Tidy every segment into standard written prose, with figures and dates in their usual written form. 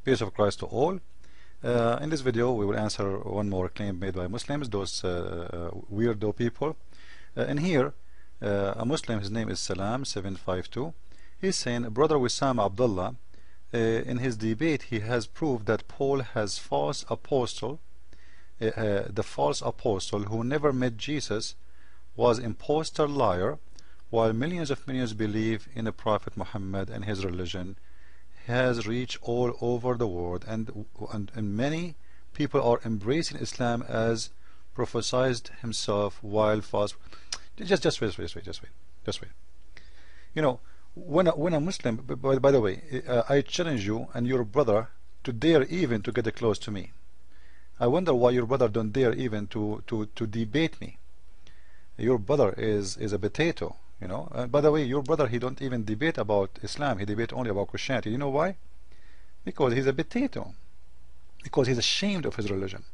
Peace of Christ to all. In this video we will answer one more claim made by Muslims, those weirdo people. In here a Muslim, his name is Salam752. He's saying, Brother Wissam Abdullah, in his debate he has proved that Paul has false apostle, the false apostle who never met Jesus was impostor liar, while millions of millions believe in the Prophet Muhammad and his religion has reached all over the world, and many people are embracing Islam as prophesied himself, while false. Just wait. You know, when a Muslim, by the way, I challenge you and your brother to dare even to get close to me. I wonder why your brother don't dare even to debate me. Your brother is a potato. You know, by the way, your brother, he don't even debate about Islam. He debate only about Christianity. You know why? Because he's a potato. Because he's ashamed of his religion.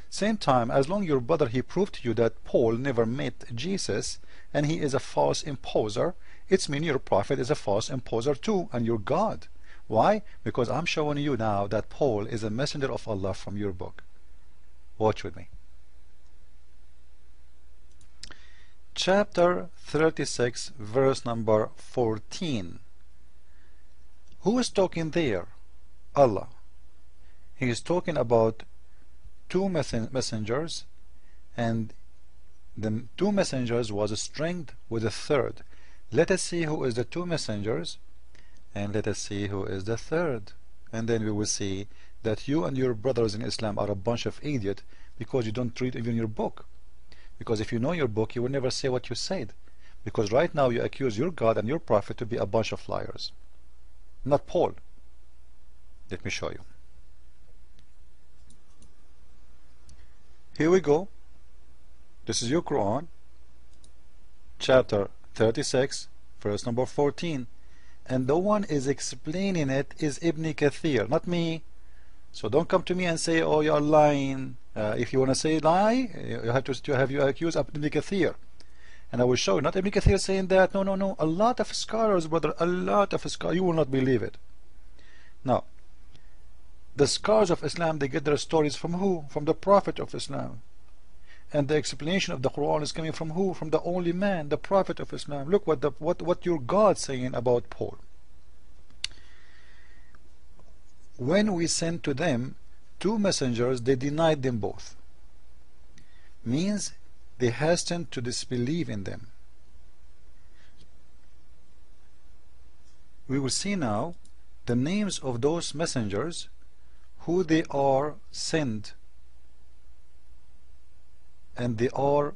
Same time, as long your brother, he proved to you that Paul never met Jesus and he is a false imposer, it's mean your prophet is a false imposer too, and your God. Why? Because I'm showing you now that Paul is a messenger of Allah from your book. Watch with me. Chapter 36, verse number 14. Who is talking there? Allah. He is talking about two messengers, and the two messengers was strengthened with a third. Let us see who is the two messengers, and let us see who is the third, and then we will see that you and your brothers in Islam are a bunch of idiots because you don't read even your book. Because if you know your book, you will never say what you said. Because right now you accuse your God and your prophet to be a bunch of liars. Not Paul. Let me show you. Here we go. This is your Quran, chapter 36, verse number 14. And the one is explaining it is Ibn Kathir, not me. So don't come to me and say, oh, you're lying. If you want to say lie, you have to have you accuse Ibn Kathir. And I will show you, not Ibn Kathir saying that. No. A lot of scholars, brother, a lot of scholars. You will not believe it. Now, the scholars of Islam, they get their stories from who? From the Prophet of Islam. And the explanation of the Quran is coming from who? From the only man, the Prophet of Islam. Look what your God saying about Paul. When we sent to them two messengers, they denied them both. Means they hastened to disbelieve in them. We will see now the names of those messengers, who they are sent, and they are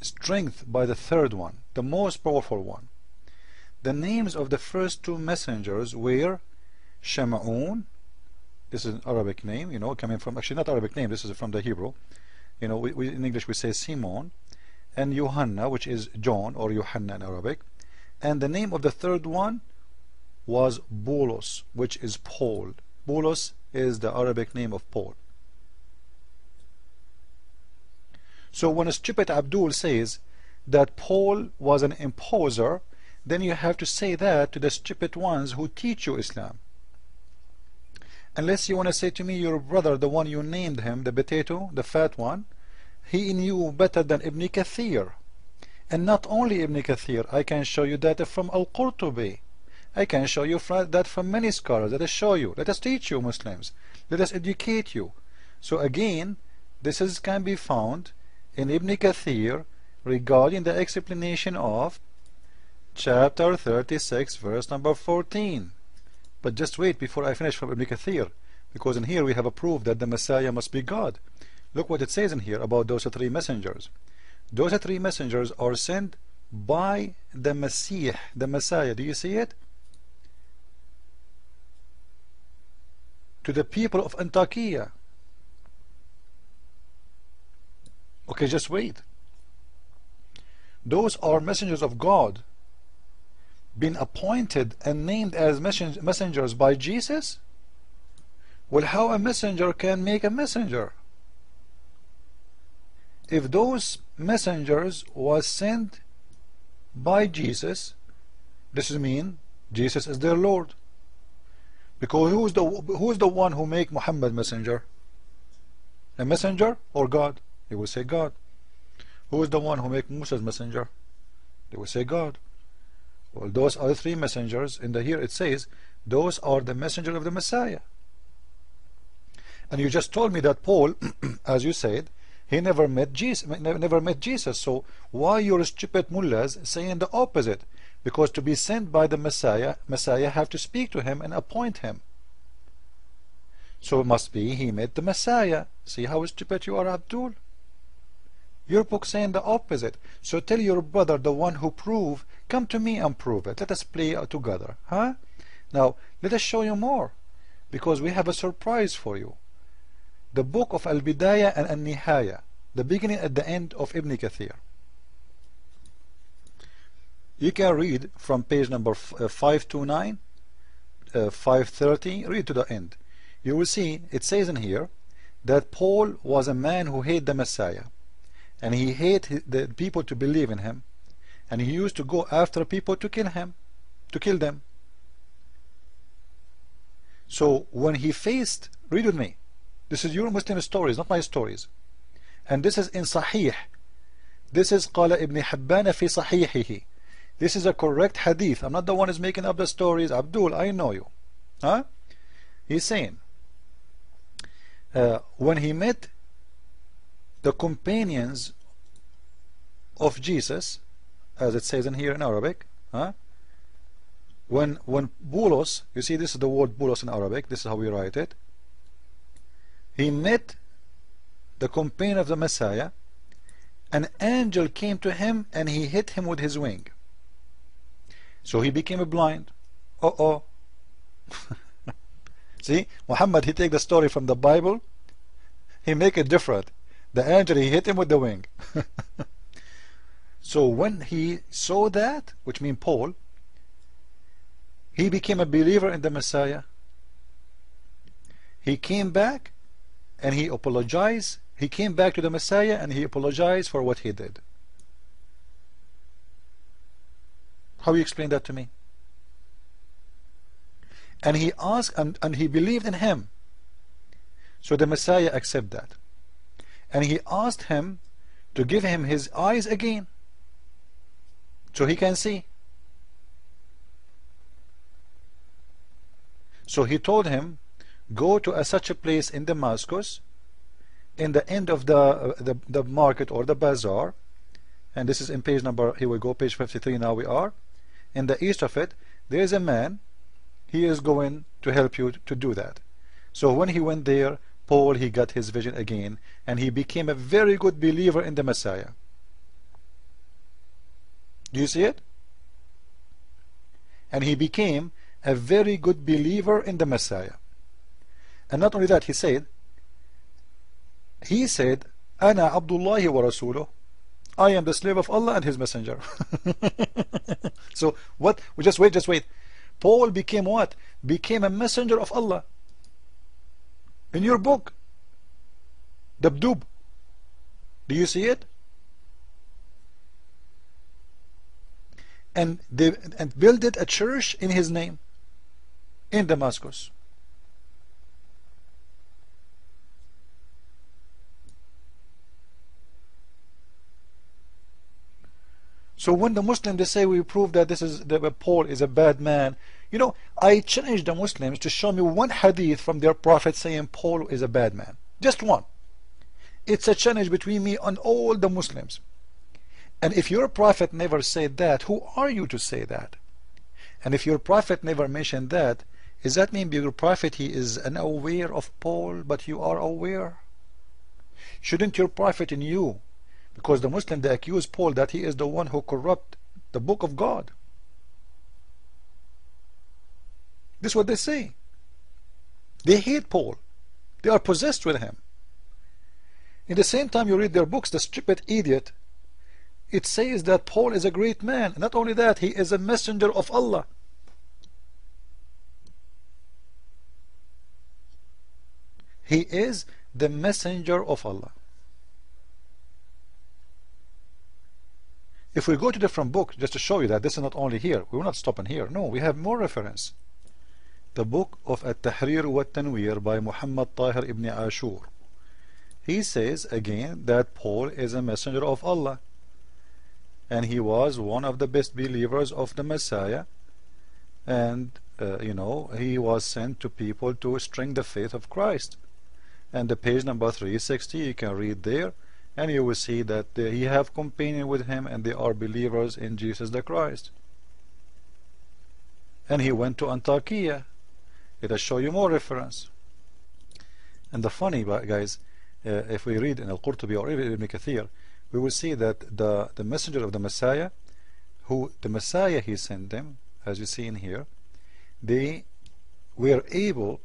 strengthened by the third one, the most powerful one. The names of the first two messengers were Shama'un. This is an Arabic name, you know, coming from, actually not Arabic name, this is from the Hebrew. You know, we in English we say Simon, and Yohanna, which is John, or Yohanna in Arabic. And the name of the third one was Bulus, which is Paul. Bulus is the Arabic name of Paul. So when a stupid Abdul says that Paul was an imposer, then you have to say that to the stupid ones who teach you Islam. Unless you want to say to me, your brother, the one you named him, the potato, the fat one, he knew better than Ibn Kathir. And not only Ibn Kathir, I can show you that from Al-Qurtubi. I can show you that from many scholars. Let us show you. Let us teach you, Muslims. Let us educate you. So again, this can be found in Ibn Kathir regarding the explanation of chapter 36, verse number 14. But just wait before I finish from Ibn Kathir, because in here we have a proof that the Messiah must be God. Look what it says in here about those three messengers. Those three messengers are sent by the Messiah, the Messiah. Do you see it? To the people of Antakya. Okay, just wait. Those are messengers of God, been appointed and named as messengers by Jesus. Well, how a messenger can make a messenger? If those messengers was sent by Jesus, this means Jesus is their Lord. Because who's the one who make Muhammad messenger? A messenger or God? They will say God. Who is the one who make Musa's messenger? They will say God. Well, those are the three messengers. In the here it says those are the messenger of the Messiah. And you just told me that Paul, as you said, he never met Jesus. So why your stupid mullahs saying the opposite? Because to be sent by the Messiah have to speak to him and appoint him. So it must be he met the Messiah. See how stupid you are, Abdul? Your book saying the opposite. So tell your brother, the one who prove, come to me and prove it. Let us play together. Huh? Now let us show you more, because we have a surprise for you. The book of Al-Bidayah and Al-Nihaya, the beginning and the end of Ibn Kathir. You can read from page number 529, 530, read to the end. You will see it says in here that Paul was a man who hated the Messiah, and he hated the people to believe in him, and he used to go after people to kill them. So when he faced, read with me, this is your Muslim stories, not my stories, and this is in Sahih. This is قال ابن حبان في صحيحه. This is a correct hadith. I'm not the one who's making up the stories. Abdul, I know you. Huh? He's saying when he met the companions of Jesus, as it says in here in Arabic, when Bulus, you see this is the word Bulus in Arabic, this is how we write it. He met the companion of the Messiah, an angel came to him and he hit him with his wing. So he became blind. See, Muhammad, he take the story from the Bible, he make it different. The angel, he hit him with the wing. So when he saw that, which means Paul, he became a believer in the Messiah. He came back and he apologized. He came back to the Messiah and he apologized for what he did. How you explain that to me? And he asked, and he believed in him. So the Messiah accepted that. And he asked him to give him his eyes again, so he can see. So he told him, go to such a place in Damascus, in the end of the market or the bazaar, and this is in page number, here we go, page 53 now we are. In the east of it, there is a man, he is going to help you to do that. So when he went there, Paul, he got his vision again, and he became a very good believer in the Messiah. Do you see it? And he became a very good believer in the Messiah. And not only that, he said, Ana Abdullahi wa Rasuluh, I am the slave of Allah and his messenger. So what? Just wait. Paul became what? Became a messenger of Allah. In your book, Dabdub. Do you see it? And built a church in his name in Damascus. So when the Muslims, they say we prove that that Paul is a bad man, you know, I challenge the Muslims to show me one hadith from their prophet saying Paul is a bad man. Just one. It's a challenge between me and all the Muslims. And if your prophet never said that, who are you to say that? And if your prophet never mentioned that, does that mean your prophet, he is unaware of Paul, but you are aware? Shouldn't your prophet in you? Because the Muslim, they accuse Paul that he is the one who corrupt the book of God. This is what they say. They hate Paul. They are possessed with him. In the same time you read their books, the stupid idiot, it says that Paul is a great man. Not only that, he is a messenger of Allah. He is the messenger of Allah. If we go to different books, just to show you that this is not only here, we will not stop in here. No, we have more reference. the book of At-Tahrir wa Tanwir by Muhammad Tahir ibn Ashur. He says again that Paul is a messenger of Allah, and he was one of the best believers of the Messiah, and he was sent to people to strengthen the faith of Christ. And the page number 360, you can read there, and you will see that he have companion with him, and they are believers in Jesus the Christ. And he went to Antioch. Let us show you more reference. And the funny, guys, if we read in Al-Qurtubi or even Ibn Kathir, we will see that the messenger of the Messiah, the Messiah he sent them, as you see in here, they were able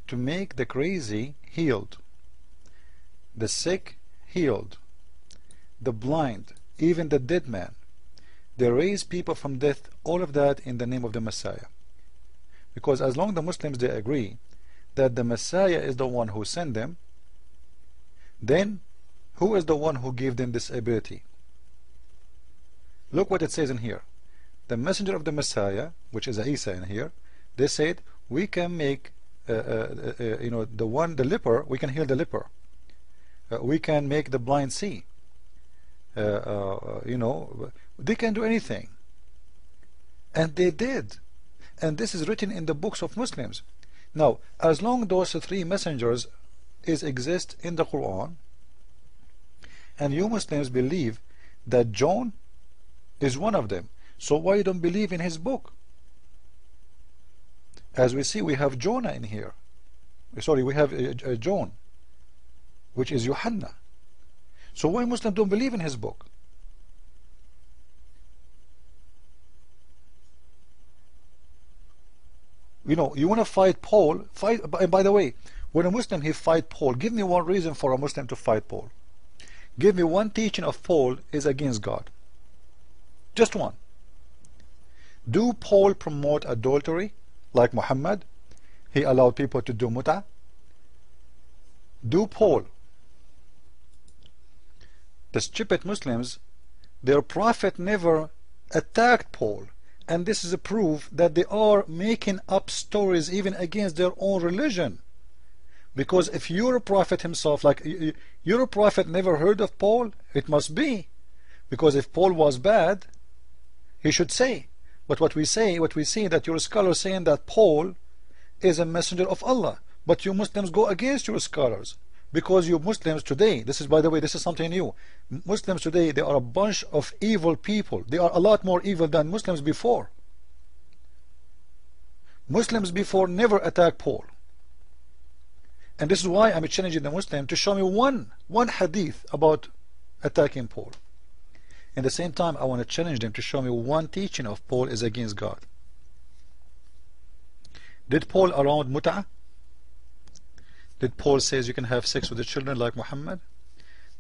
to make the crazy healed, the sick healed, the blind, even the dead man. They raised people from death, all of that in the name of the Messiah. Because as long as the Muslims they agree that the Messiah is the one who sent them, then who is the one who gave them this ability? Look what it says in here. The messenger of the Messiah, which is Isa in here, they said we can make the leper, we can heal the leper, we can make the blind see, they can do anything, and they did. And this is written in the books of Muslims. Now, as long as those three messengers exist in the Quran, and you Muslims believe that John is one of them, so why you don't believe in his book? As we see, we have Jonah in here. Sorry, we have John, which is Yohanna. So why Muslims don't believe in his book? You want to fight Paul, and by the way, when a Muslim he fight Paul, give me one reason for a Muslim to fight Paul. Give me one teaching of Paul is against God. Just one. Do Paul promote adultery like Muhammad? He allowed people to do mut'ah. Do Paul? The stupid Muslims, their prophet never attacked Paul. And this is a proof that they are making up stories even against their own religion. Because if your prophet himself, like your prophet never heard of Paul, it must be. Because if Paul was bad, he should say. But what we see that your scholars saying that Paul is a messenger of Allah. But you Muslims go against your scholars. Because you Muslims today, this is, by the way, this is something new. Muslims today, they are a bunch of evil people. They are a lot more evil than Muslims before. Muslims before never attacked Paul. And this is why I'm challenging the Muslim to show me one hadith about attacking Paul. At the same time, I want to challenge them to show me one teaching of Paul is against God. Did Paul around mut'ah? Did Paul says you can have sex with the children like Muhammad?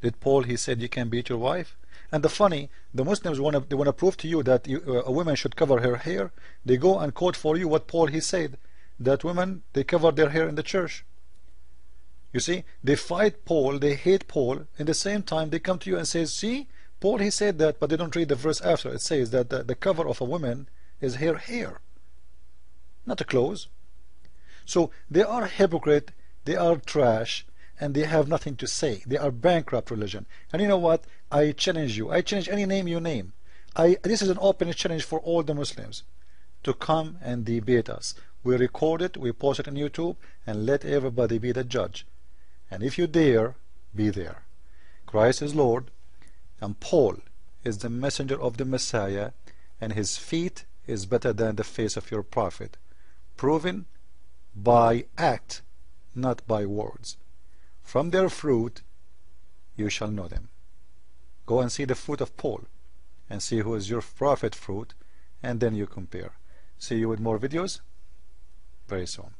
Did Paul he said you can beat your wife? And the Muslims want to prove to you that a woman should cover her hair. They go and quote for you what Paul he said, that women they cover their hair in the church. You see, they fight Paul, they hate Paul. In the same time, they come to you and say, see, Paul he said that, but they don't read the verse after. It says that the cover of a woman is her hair, not the clothes. So they are hypocrite. They are trash, and they have nothing to say. They are bankrupt religion. And you know what? I challenge you. I challenge any name you name. This is an open challenge for all the Muslims to come and debate us. We record it, we post it on YouTube, and let everybody be the judge. And if you dare, be there. Christ is Lord, and Paul is the messenger of the Messiah, and his feet is better than the face of your prophet. Proven by act, not by words. From their fruit you shall know them. Go and see the fruit of Paul and see who is your prophet fruit, and then you compare. See you with more videos very soon.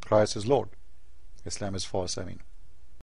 Christ is Lord. Islam is false. Ameen.